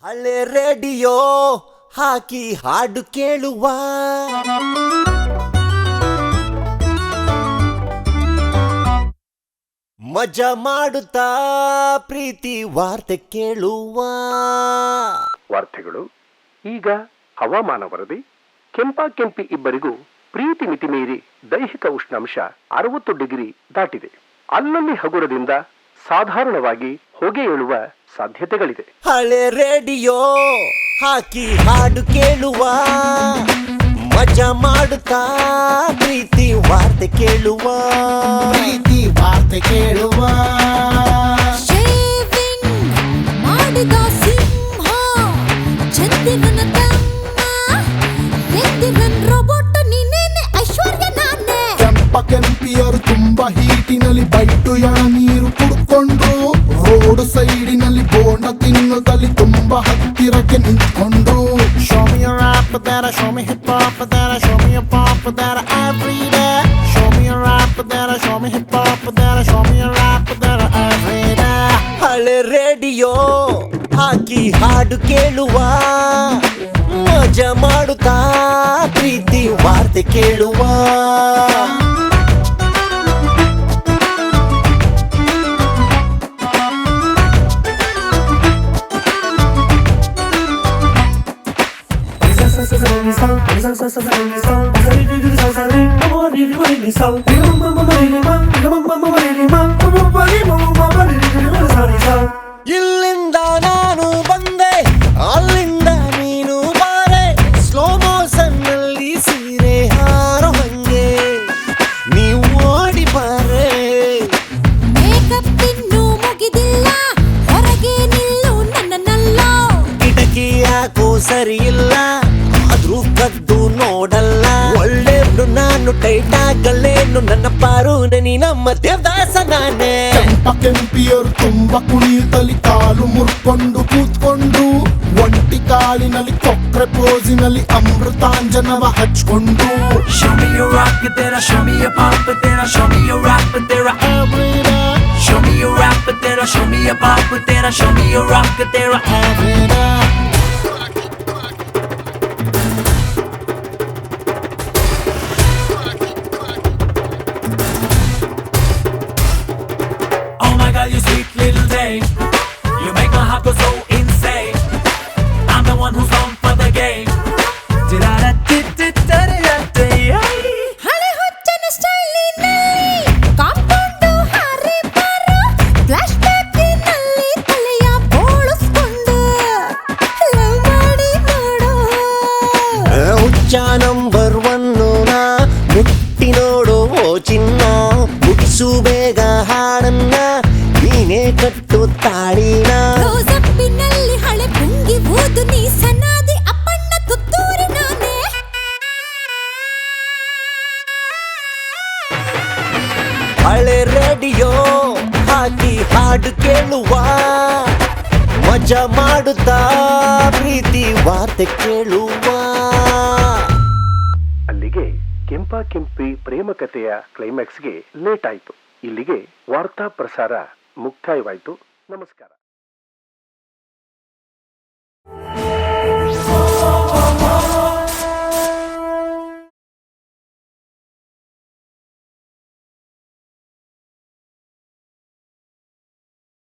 ಹಳೆ ರೇಡಿಯೋ ಹಾಕಿ ಹಾಡು ಕೇಳುವ ಮಜಾ ಮಾಡುತ್ತಾ ಪ್ರೀತಿ ವಾರ್ತೆ ಕೇಳುವ ವಾರ್ತೆಗಳು ಈಗ ಹವಾಮಾನ ವರದಿ. ಕೆಂಪಿ ಇಬ್ಬರಿಗೂ ಪ್ರೀತಿ ಮಿತಿ ಮೀರಿ ದೈಹಿಕ ಉಷ್ಣಾಂಶ 60 ಡಿಗ್ರಿ ದಾಟಿದೆ. ಅಲ್ಲಲ್ಲಿ ಹಗುರದಿಂದ ಸಾಧಾರಣವಾಗಿ ಹೊಗೆ ಏಳುವ ಸಾಧ್ಯತೆಗಳಿದೆ. ಹಳೆ ರೇಡಿಯೋ ಹಾಕಿ ಹಾಡು ಕೇಳುವ ಮಜಾ ಮಾಡುತ್ತಾ ಪ್ರೀತಿ ವಾರ್ತೆ ಕೇಳುವ ಮಾಡಿದ ಸಿಂಹ ಚಂದಿರನ ತಮ್ಮ ಎಂದಿರನ್ ರೋಬೋಟ್ ನೀನೇನೆ ಐಶ್ವರ್ಯ ನಾನೇ. ಕೆಂಪಿಯರು ತುಂಬಾ ಹೀಟಿನಲ್ಲಿ ಬೈಟು ಎಳ ನೀರು ಕುಡ್ಕೊಂಡ್ರು. ರೋಡ್ ಸೈಡಿನಲ್ಲಿ ಬೋಂಡ ತಿನ್ನುತ್ತಲ್ಲಿ ತುಂಬಾ ಹತ್ತಿರಕ್ಕೆ ನಿಂತ್ಕೊಂಡ್ರು. Show me your rap that show me hip hop that show me your pop that every day. Show me your rap that show me hip hop that show me your rap that every day. ಹಳೆ radio ಹಾಕಿ ಹಾಡು ಕೇಳುವ ಮಜಾ ಮಾಡುತ್ತಾ ಪ್ರೀತಿ ವಾರ್ತೆ ಕೇಳುವ ಇಲ್ಲಿಂದ ನಾನು ಬಂದೆ ಅಲ್ಲಿಂದ ನೀನು ಬಾರೆ ಸ್ಲೋ ಮೋಷನ್ ನಲ್ಲಿ ಸೀರೆ ಹಾರೋ ಹಂಗೆ ನೀವು ಓಡಿ ಬಾರೆ. ಮೇಕಪ್ ಇನ್ನೂ ಮುಗಿದಿಲ್ಲ ಹೊರಗೆ ನಿಲ್ಲು ನನ್ನನ್ನಲ್ಲ. ಕಿಟಕಿ ಯಾಕೋ ಸರಿ ಇಲ್ಲ ಆದ್ರೂ ಕದ್ದು ನೋಡಲ್ಲ. ಒಳ್ಳೆಬ್ರು ನಾನು ಟೈಟ್ ಆಗಲ್ಲೇನು ನನ್ನ ಪಾರು ನೀ ನಮ್ಮ ದೇವದಾಸ ನಾನೇ. ಕೆಂಪಿಯರು ತುಂಬಾ ಕುಣಿಯುತ್ತಲಿ ಕಾಲು ಮುರ್ಕೊಂಡು ಕೂತ್ಕೊಂಡು. ಒಂಟಿ ಕಾಲಿನಲ್ಲಿ ಕೊಕ್ರೆ ಪೋಸಿನಲ್ಲಿ ಅಮೃತಾಂಜನವ ಹಚ್ಕೊಂಡು. Show me your rock there, show me your pop there, show me your rap there every day. Show me your rap there, show me your pop there, show me your rock there every day. Oh my God, you sweet little thing, you make my heart go so insane. I'm the one who's on for the game. ಹಳೆ ಹುಚ್ಚನ ಸ್ಟೈಲಿನಲ್ಲಿ compound ಹಾರಿ ಬಾರೋ. Flash ಬ್ಯಾಕಿನಲ್ಲಿ ತಲೆಯ ಬೋಳಿಸ್ಕೊಂಡು love ಮಾಡಿ ನೋಡು. ಹುಚ್ಚ number one ನಾ ಮುಟ್ಟಿ ನೋಡು ಓ ಚಿನ್ನ. ಮುಗಿಸು ಬೇಗ ಹಾಡನ್ನ ನೀನೇ ಕಟ್ಟು ತಾಳಿನ. ರೋಸಪ್ಪಿನಲ್ಲಿ ಹಳೆ ಪುಂಗಿ ಊದು ನೀ ಸನಾದಿ ಅಪ್ಪಣ್ಣ ತುತ್ತೂರಿ ನಾನೇ. ಹಳೆ ರೇಡಿಯೋ ಹಾಕಿ ಹಾಡು ಕೇಳುವ ಮಜಾ ಮಾಡುತ್ತಾ ಪ್ರೀತಿ ವಾರ್ತೆ ಕೇಳುವ. ಅಲ್ಲಿಗೆ ಕೆಂಪಿ ಪ್ರೇಮ ಕಥೆಯ ಕ್ಲೈಮ್ಯಾಕ್ಸ್ಗೆ ಲೇಟ್ ಆಯಿತು. ಇಲ್ಲಿಗೆ ವಾರ್ತಾ ಪ್ರಸಾರ ಮುಕ್ತಾಯವಾಯಿತು. ನಮಸ್ಕಾರ.